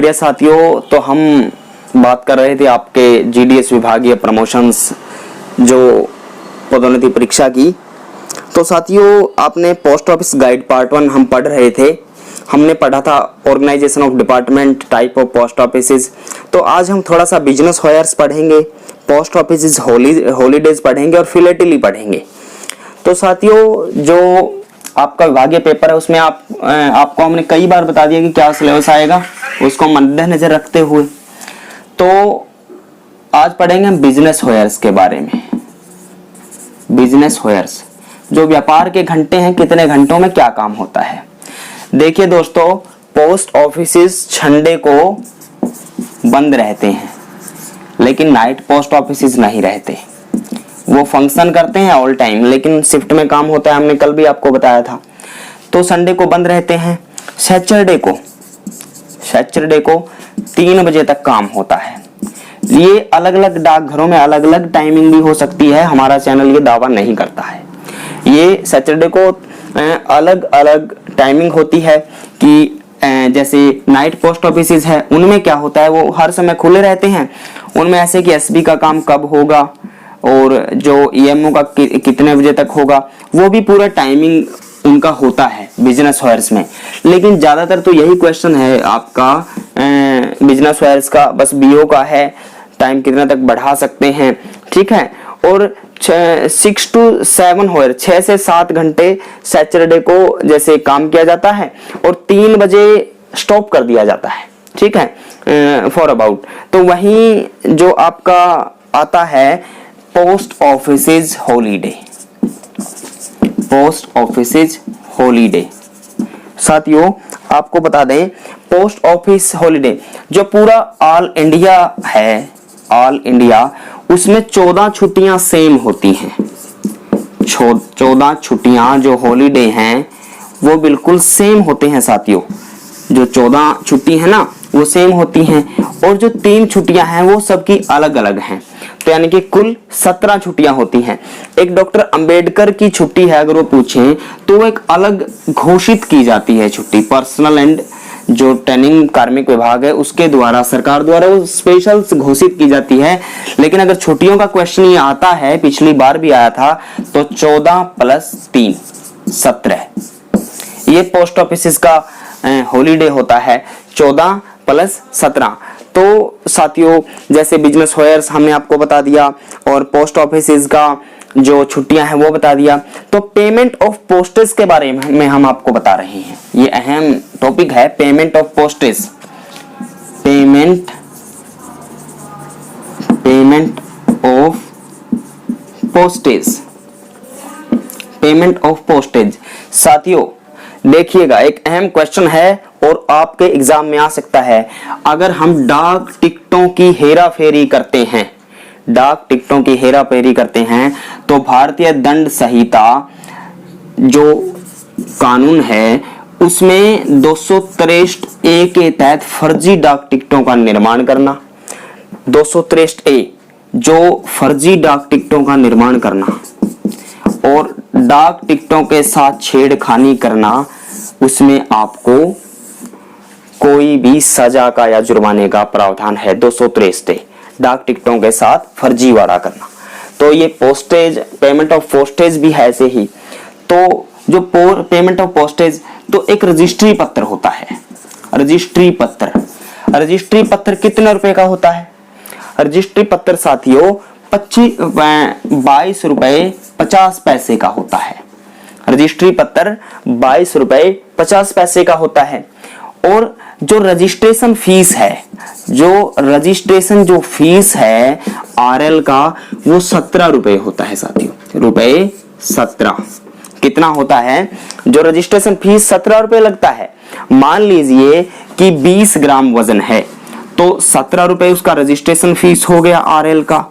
प्रिय साथियों, तो हम बात कर रहे थे आपके जीडीएस विभागीय प्रमोशंस जो पदोन्नति परीक्षा की। तो साथियों, आपने पोस्ट ऑफिस गाइड पार्ट 1 हम पढ़ रहे थे। हमने पढ़ा था organisation of department, type of post offices. तो आज हम थोड़ा सा बिजनेस हायर्स पढ़ेंगे, पोस्ट ऑफिसेज हॉलीडेज पढ़ेंगे और फिलेटली पढ़ेंगे। तो साथियों, जो आपका विभागीय पेपर है उसमें आपको हमने कई बार बता दिया कि क्या सिलेबस आएगा, उसको मद्देनजर रखते हुए। तो आज पढ़ेंगे हम बिजनेस हायर्स के बारे में। बिजनेस हायर्स जो व्यापार के घंटे हैं, कितने घंटों में क्या काम होता है। देखिए दोस्तों, पोस्ट ऑफिसेस संडे को बंद रहते हैं, लेकिन नाइट पोस्ट ऑफिसेस नहीं रहते। वो फंक्शन करते हैं ऑल टाइम, लेकिन शिफ्ट में काम होता है। हमने कल भी आपको बताया था। तो संडे को बंद रहते हैं। सैटरडे को 3 बजे तक काम होता है। ये अलग अलग डाकघरों में अलग अलग टाइमिंग भी हो सकती है। हमारा चैनल ये दावा नहीं करता है। ये सैटरडे को अलग अलग टाइमिंग होती है कि जैसे नाइट पोस्ट ऑफिसेज है, उनमें क्या होता है, वो हर समय खुले रहते हैं। उनमें ऐसे कि एसबी का काम कब होगा और जो ईएमओ का कितने बजे तक होगा, वो भी पूरा टाइमिंग उनका होता है बिजनेस हायर्स में। लेकिन ज्यादातर तो यही क्वेश्चन है आपका बिजनेस हायर्स का, बस बीओ का है, टाइम कितना तक बढ़ा सकते हैं, ठीक है। और 6 to 7 हायर, 6 से 7 घंटे सैटरडे को जैसे काम किया जाता है और 3 बजे स्टॉप कर दिया जाता है, ठीक है, फॉर अबाउट। तो वहीं जो आपका आता है post offices holiday. Post offices holiday साथियों, आपको बता दें, पोस्ट ऑफिस हॉलीडे जो पूरा ऑल इंडिया है, ऑल इंडिया, उसमें 14 छुट्टियां सेम होती हैं। 14 छुट्टियां जो हॉलीडे हैं वो बिल्कुल सेम होते हैं साथियों। जो 14 छुट्टी है ना, वो सेम होती हैं, और जो 3 छुट्टियां हैं वो सबकी अलग अलग हैं। तो यानी कि कुल 17 छुट्टियां होती हैं। एक डॉक्टर अंबेडकर की छुट्टी है, अगर वो पूछें तो वो एक अलग घोषित की जाती है छुट्टी। पर्सनल एंड जो ट्रेनिंग कार्मिक विभाग है उसके द्वारा, सरकार द्वारा वो स्पेशल घोषित की जाती है। लेकिन अगर छुट्टियों का क्वेश्चन ये आता है, पिछली बार भी आया था, तो 14 + 3 17 ये पोस्ट ऑफिस का हॉलीडे होता है, 14 + 17। तो साथियों, जैसे बिजनेस हायर्स हमने आपको बता दिया और पोस्ट ऑफिसेज का जो छुट्टियां हैं वो बता दिया। तो पेमेंट ऑफ पोस्टेज के बारे में हम आपको बता रहे हैं। ये अहम टॉपिक है, payment of postage. Payment of postage, payment of postage. साथियों देखिएगा, एक अहम क्वेश्चन है और आपके एग्जाम में आ सकता है। अगर हम डाक टिकटों की हेरा फेरी करते हैं, डाक टिकटों की हेरा फेरी करते हैं, तो भारतीय दंड संहिता जो कानून है उसमें 263A के तहत फर्जी डाक टिकटों का निर्माण करना, 263A जो फर्जी डाक टिकटों का निर्माण करना और डाक टिकटों के साथ छेड़खानी करना, उसमें आपको कोई भी सजा का या जुर्माने का प्रावधान है। 263 डाक टिकटों के साथ फर्जीवाड़ा करना। तो ये पोस्टेज, पेमेंट ऑफ पोस्टेज भी है ऐसे ही। तो जो पेमेंट ऑफ पोस्टेज, तो एक रजिस्ट्री पत्र होता है। रजिस्ट्री पत्र कितने रुपए का होता है? रजिस्ट्री पत्र साथियों 22 रुपए 50 पैसे का होता है। रजिस्ट्री पत्र 22 रुपए 50 पैसे का होता है। और जो रजिस्ट्रेशन फीस है, जो रजिस्ट्रेशन जो फीस है आरएल का, वो 17 रुपए होता है साथियों। रुपए 17 कितना होता है? जो रजिस्ट्रेशन फीस 17 रुपए लगता है। मान लीजिए कि 20 ग्राम वजन है, तो 17 रुपए उसका रजिस्ट्रेशन फीस हो गया आरएल का,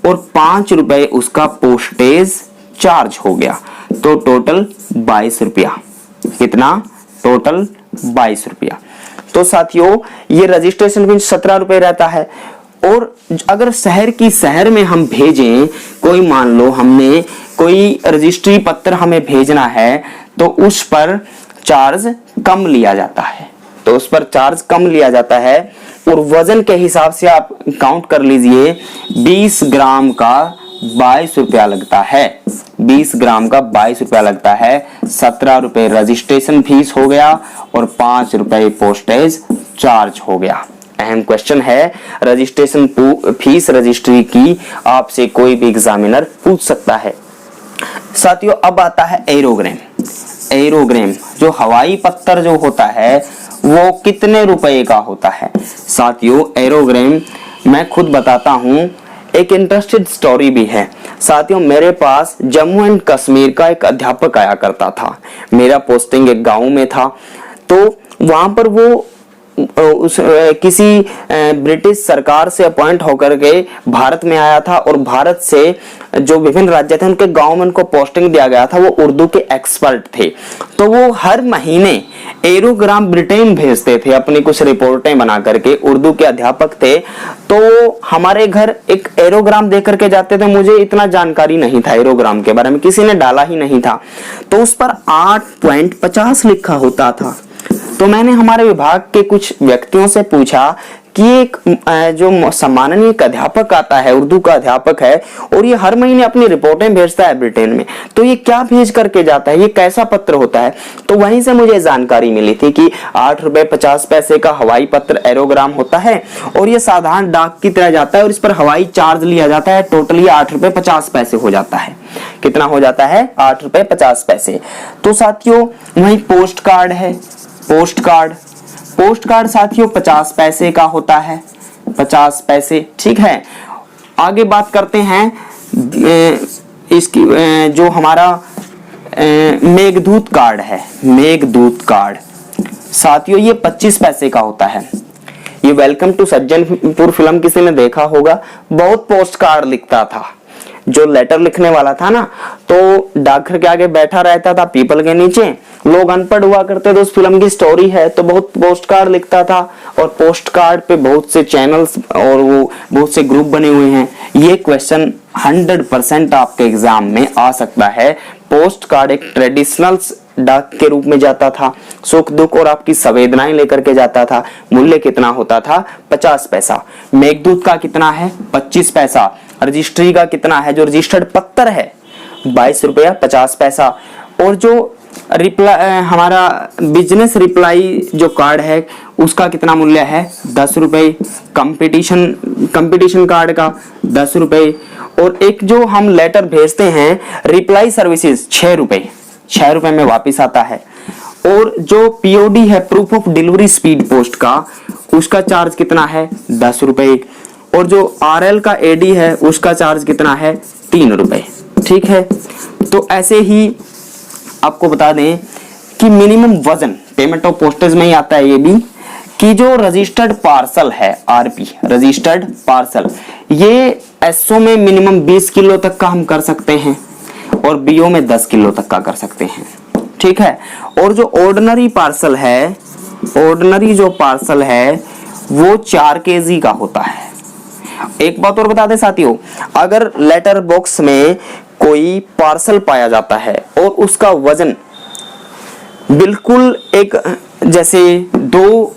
और 5 रुपए उसका पोस्टेज चार्ज हो गया। तो टोटल 22 रुपया। कितना? टोटल 22 रुपया। तो साथियों, ये रजिस्ट्रेशन फीस 17 रुपए रहता है। और अगर शहर में हम भेजें, कोई मान लो हमने कोई रजिस्ट्री पत्र हमें भेजना है, तो उस पर चार्ज कम लिया जाता है। तो उस पर चार्ज कम लिया जाता है। और वजन के हिसाब से आप काउंट कर लीजिए, 20 ग्राम का 22 रुपया लगता है। 20 ग्राम का 22 रुपया लगता है। 17 रुपए रजिस्ट्रेशन फीस हो गया और 5 रुपए पोस्टेज चार्ज हो गया। अहम क्वेश्चन है, रजिस्ट्रेशन फीस रजिस्ट्री की आपसे कोई भी एग्जामिनर पूछ सकता है। साथियों अब आता है एरोग्राम। एरोग्राम जो हवाई पत्थर जो होता है वो कितने रुपए का होता है? साथियों एरोग्राम मैं खुद बताता हूं, एक इंटरेस्टेड स्टोरी भी है। साथियों मेरे पास जम्मू एंड कश्मीर का एक अध्यापक आया करता था। मेरा पोस्टिंग एक गांव में था, तो वहां पर वो किसी ब्रिटिश सरकार से अपॉइंट होकर के भारत में आया था और भारत से जो विभिन्न राज्य थे उनके गांव में उनको पोस्टिंग दिया गया था। वो उर्दू के एक्सपर्ट थे, तो वो हर महीने एरोग्राम ब्रिटेन भेजते थे अपनी कुछ रिपोर्टें बना करके। उर्दू के अध्यापक थे, तो हमारे घर एक एरोग्राम दे करके जाते थे। मुझे इतना जानकारी नहीं था एरोग्राम के बारे में, किसी ने डाला ही नहीं था। तो उस पर 8.50 लिखा होता था। तो मैंने हमारे विभाग के कुछ व्यक्तियों से पूछा कि एक जो सम्माननीय अध्यापक आता है, उर्दू का अध्यापक है, और ये हर महीने अपनी रिपोर्टें भेजता है ब्रिटेन में, तो ये क्या भेज करके जाता है, ये कैसा पत्र होता है? तो वहीं से मुझे जानकारी मिली थी कि 8 रुपए 50 पैसे का हवाई पत्र एरोग्राम होता है और ये साधारण डाक की तरह जाता है और इस पर हवाई चार्ज लिया जाता है। टोटली 8 रुपए 50 पैसे हो जाता है। कितना हो जाता है? 8 रुपए 50 पैसे। तो साथियों वहीं पोस्ट कार्ड है। पोस्ट कार्ड साथियों 50 पैसे का होता है। 50 पैसे, ठीक है। आगे बात करते हैं इसकी जो हमारा मेघदूत कार्ड है। मेघदूत कार्ड साथियों ये 25 पैसे का होता है। ये वेलकम टू सज्जनपुर फिल्म किसी ने देखा होगा, बहुत पोस्ट कार्ड लिखता था। जो लेटर लिखने वाला था ना, तो डाकघर के आगे बैठा रहता था पीपल के नीचे। लोग अनपढ़ हुआ करते थे, उस फिल्म की स्टोरी है, तो बहुत पोस्ट कार्ड लिखता था और पोस्ट कार्ड पे बहुत से चैनल्स और वो बहुत से ग्रुप बने हुए हैं। ये क्वेश्चन 100% आपके एग्जाम में आ सकता है। पोस्ट कार्ड एक ट्रेडिशनल डाक के रूप में जाता था, सुख दुख और आपकी संवेदनाएं लेकर के जाता था। मूल्य कितना होता था? 50 पैसा। मेघदूत का कितना है? 25 पैसा। रजिस्ट्री का कितना है? जो रजिस्टर्ड पत्र है 22 रुपया 50 पैसा। और जो हमारा बिजनेस रिप्लाई जो कार्ड है उसका कितना मूल्य है? 10 रुपए। कंपटीशन कार्ड का 10 रुपए। और एक जो हम लेटर भेजते हैं रिप्लाई सर्विसेज 6 रुपए। 6 रुपए में वापिस आता है। और जो पीओडी है proof of delivery speed post का, उसका चार्ज कितना है? 10 रुपए। और जो आरएल का एडी है उसका चार्ज कितना है? 3 रुपए। ठीक है। तो ऐसे ही आपको बता दें कि मिनिमम वजन पेमेंट ऑफ पोस्टेज में ही आता है ये भी, कि जो रजिस्टर्ड पार्सल है आरपी रजिस्टर्ड पार्सल, ये एसओ में मिनिमम 20 किलो तक का हम कर सकते हैं और बीओ में 10 किलो तक का कर सकते हैं। ठीक है। और जो ऑर्डिनरी पार्सल है, ऑर्डिनरी जो पार्सल है वो 4 केजी का होता है। एक बात और बता दें साथियों, अगर लेटर बॉक्स में कोई पार्सल पाया जाता है और उसका वजन बिल्कुल एक जैसे 2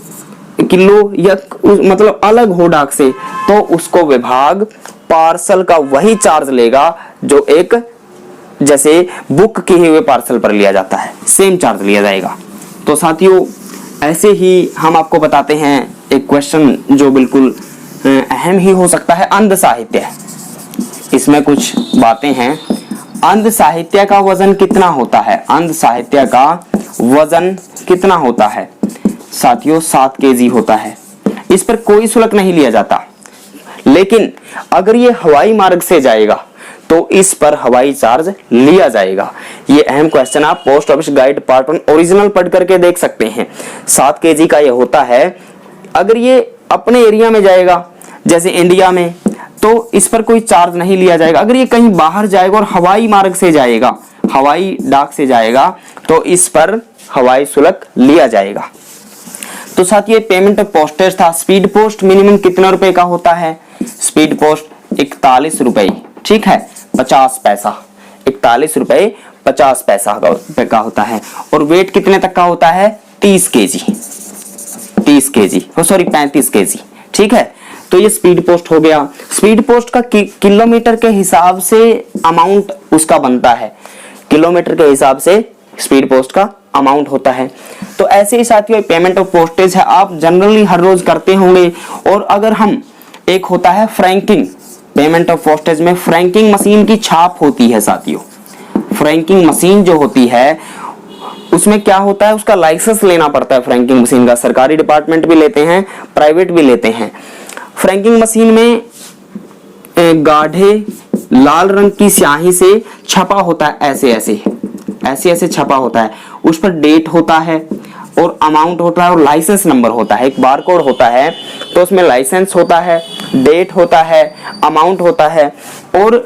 किलो या मतलब अलग हो डाक से, तो उसको विभाग पार्सल का वही चार्ज लेगा जो एक जैसे बुक किए हुए पार्सल पर लिया जाता है, सेम चार्ज लिया जाएगा। तो साथियों ऐसे ही हम आपको बताते हैं एक क्वेश्चन जो बिल्कुल अहम ही हो सकता है, अंध साहित्य। इसमें कुछ बातें हैं। अंध साहित्य का वजन कितना होता है? अंध साहित्य का वजन कितना होता है? साथियों 7 केजी होता है। इस पर कोई शुल्क नहीं लिया जाता, लेकिन अगर ये हवाई मार्ग से जाएगा तो इस पर हवाई चार्ज लिया जाएगा। ये अहम क्वेश्चन आप post office guide part 1 original पढ़ करके देख सकते हैं। 7 केजी का ये होता है। अगर ये अपने एरिया में जाएगा जैसे इंडिया में, तो इस पर कोई चार्ज नहीं लिया जाएगा। अगर ये कहीं बाहर जाएगा और हवाई मार्ग से जाएगा, हवाई डाक से जाएगा, तो इस पर हवाई शुल्क लिया जाएगा। तो साथ ये पेमेंट ऑफ पोस्टेज था। स्पीड पोस्ट मिनिमम कितना रुपए का होता है? स्पीड पोस्ट 41 रुपए, ठीक है, 50 पैसा। 41 रुपए 50 पैसा का होता है। और वेट कितने तक का होता है? 30 केजी। 30 केजी, सॉरी 35 केजी, ठीक है। तो ये स्पीड पोस्ट हो गया। स्पीड पोस्ट का किलोमीटर के हिसाब से अमाउंट उसका बनता है, किलोमीटर के हिसाब से स्पीड पोस्ट का अमाउंट होता है। तो ऐसे ही साथियों पेमेंट ऑफ पोस्टेज है, आप जनरली हर रोज करते होंगे। और अगर हम, एक होता है फ्रैंकिंग, पेमेंट ऑफ पोस्टेज में फ्रैंकिंग मशीन की छाप होती है साथियों। फ्रैंकिंग मशीन जो होती है उसमें क्या होता है, उसका लाइसेंस लेना पड़ता है फ्रैंकिंग मशीन का। सरकारी डिपार्टमेंट भी लेते हैं, प्राइवेट भी लेते हैं। फ्रैंकिंग मशीन में गाढ़े लाल रंग की स्याही से छपा होता है, ऐसे ऐसे छपा होता है। उस पर डेट होता है और अमाउंट होता है और लाइसेंस नंबर होता है। एक बारकोड होता है, तो उसमें लाइसेंस होता है, डेट होता है, अमाउंट होता है, और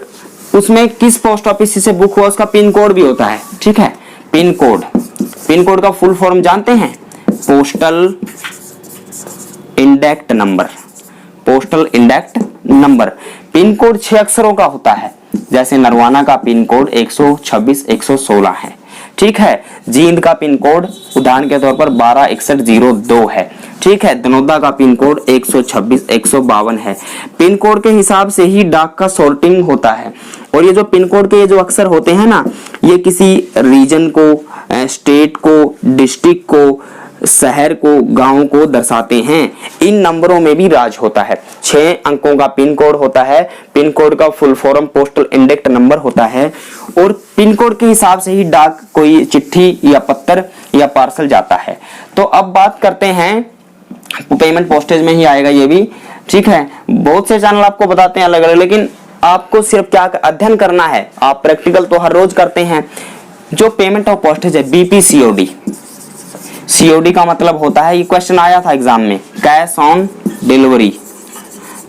उसमें किस पोस्ट ऑफिस से बुक हुआ उसका पिन कोड भी होता है, ठीक है। पिन कोड का फुल फॉर्म जानते हैं? Postal index number. Postal index number. Pin code 6 अक्षरों का होता है, जैसे नरवाना का पिन कोड 126 116 है, ठीक है। जींद का पिन कोड उदाहरण के तौर पर 126102 है, ठीक है। दनौदा का पिन कोड 126 152 है। पिन कोड के हिसाब से ही डाक का सॉर्टिंग होता है। और ये जो पिन कोड के ये जो अक्षर होते हैं ना, ये किसी रीजन को, स्टेट को, डिस्ट्रिक्ट को, शहर को, गांव को दर्शाते हैं। इन नंबरों में भी राज होता है। 6 अंकों का पिन कोड होता है। पिन कोड का full form postal index number होता है। और पिन कोड के हिसाब से ही डाक कोई चिट्ठी या पत्र या पार्सल जाता है। तो अब बात करते हैं, पेमेंट पोस्टेज में ही आएगा ये भी, ठीक है। बहुत से चैनल आपको बताते हैं अलग अलग, लेकिन आपको सिर्फ क्या अध्ययन करना है, आप प्रैक्टिकल तो हर रोज करते हैं। जो पेमेंट ऑफ पोस्टेज है, बीपीसीओडी, सीओडी का मतलब होता है, ये क्वेश्चन आया था एग्जाम में, कैश ऑन डिलीवरी।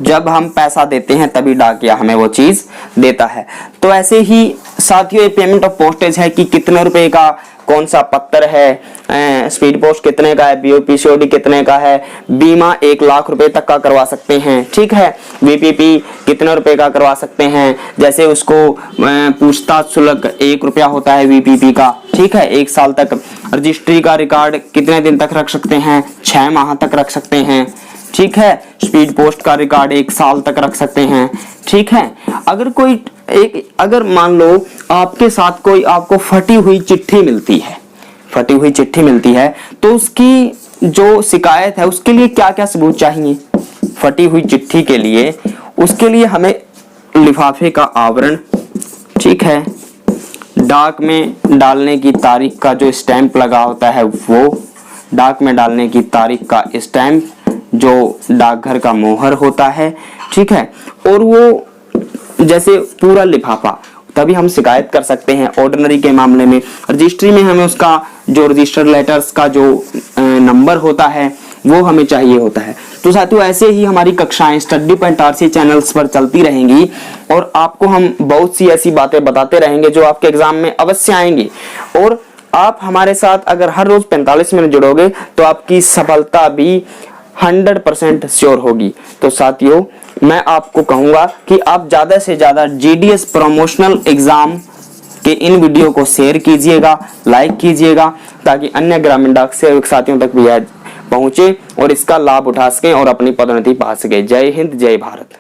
जब हम पैसा देते हैं तभी डाकिया हमें वो चीज देता है। तो ऐसे ही साथियों ये पेमेंट ऑफ पोस्टेज है कि कितने रुपए का कौन सा पत्र है, स्पीड पोस्ट कितने का है, बीओपीसीओडी कितने का है, बीमा 1 लाख रुपए तक का करवा सकते हैं, ठीक है। वीपीपी कितने रुपए का करवा सकते हैं, जैसे उसको पूछताछ शुल्क 1 रुपया होता है वीपीपी का, ठीक है, 1 साल तक। रजिस्ट्री का रिकॉर्ड कितने दिन तक रख सकते हैं, 6 माह तक रख सकते हैं, ठीक है। स्पीड पोस्ट का रिकॉर्ड 1 साल तक रख सकते हैं, ठीक है। अगर मान लो आपके साथ कोई आपको फटी हुई चिट्ठी मिलती है, तो उसकी जो शिकायत है उसके लिए क्या क्या सबूत चाहिए? फटी हुई चिट्ठी के लिए, उसके लिए हमें लिफाफे का आवरण, ठीक है, डाक में डालने की तारीख का जो स्टैंप लगा होता है वो, डाक में डालने की तारीख का स्टैंप जो डाकघर का मोहर होता है, ठीक है। और वो जैसे पूरा लिफाफा, तभी हम शिकायत कर सकते हैं। ऑर्डिनरी के मामले में, रजिस्ट्री में हमें उसका जो रजिस्टर लेटर्स का जो नंबर होता है वो हमें चाहिए होता है। तो साथियों ऐसे ही हमारी कक्षाएं स्टडी पॉइंट आरसी चैनल्स पर चलती रहेंगी और आपको हम बहुत सी ऐसी बातें बताते रहेंगे जो आपके एग्जाम में अवश्य आएंगी। और आप हमारे साथ अगर हर रोज 45 मिनट जुड़ोगे तो आपकी सफलता भी 100% श्योर होगी। तो साथियों मैं आपको कहूंगा कि आप ज्यादा से ज्यादा जीडीएस प्रमोशनल एग्जाम के इन वीडियो को शेयर कीजिएगा, लाइक कीजिएगा, ताकि अन्य ग्रामीण डाक सेवक साथियों तक भी पहुंचे और इसका लाभ उठा सकें और अपनी पदोन्नति पा सके। जय हिंद, जय भारत।